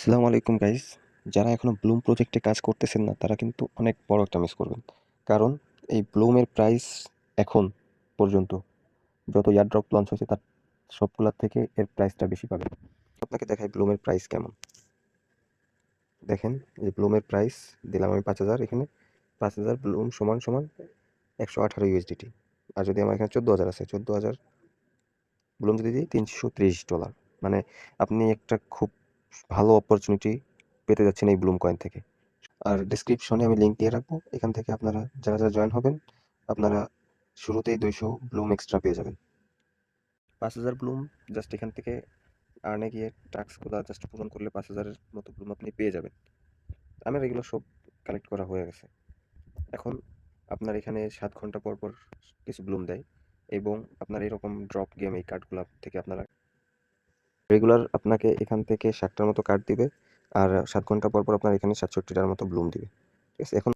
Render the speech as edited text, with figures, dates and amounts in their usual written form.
আসসালামু আলাইকুম গাইস। যারা এখনো ব্লুম প্রজেক্টে কাজ করতেছেন না তারা কিন্তু অনেক বড় একটা মিস করবেন। কারণ এই ব্লুমের প্রাইস এখন পর্যন্ত যত এয়ারড্রপ লঞ্চ হয়েছে তার সবগুলার থেকে এর প্রাইসটা বেশি পাবেন। আপনাকে দেখাই ব্লুমের প্রাইস কেমন। দেখেন এই ব্লুমের প্রাইস দিলাম আমি 5,000, এখানে 5,000 ব্লুম সমান সমান 118 ইউএসডিটি। আর যদি আমার এখানে 14,000 আছে, 14,000 ব্লুম যদি দিই $330, মানে আপনি একটা খুব ভালো অপরচুনিটি পেতে যাচ্ছেন এই ব্লুম কয়েন থেকে। আর ডেসক্রিপশনে আমি লিঙ্ক দিয়ে রাখবো, এখান থেকে আপনারা যারা যারা জয়েন হবেন আপনারা শুরুতেই 200 ব্লুম এক্সট্রা পেয়ে যাবেন। 5,000 ব্লুম জাস্ট এখান থেকে আর্নে গিয়ে টাস্কগুলো জাস্ট পূরণ করলে 5,000-এর মতো ব্লুম আপনি পেয়ে যাবেন। আমার এগুলো সব কালেক্ট করা হয়ে গেছে। এখন আপনার এখানে 7 ঘন্টা পর পর কিছু ব্লুম দেয় এবং আপনার এরকম ড্রপ গেম এই কার্ডগুলো থেকে আপনারা রেগুলার আপনাকে এখান থেকে 60টার মতো কার্ড দিবে আর 7 ঘন্টা পর পর আপনার এখানে 67টার মতো ব্লুম দিবে। ঠিক আছে? এখন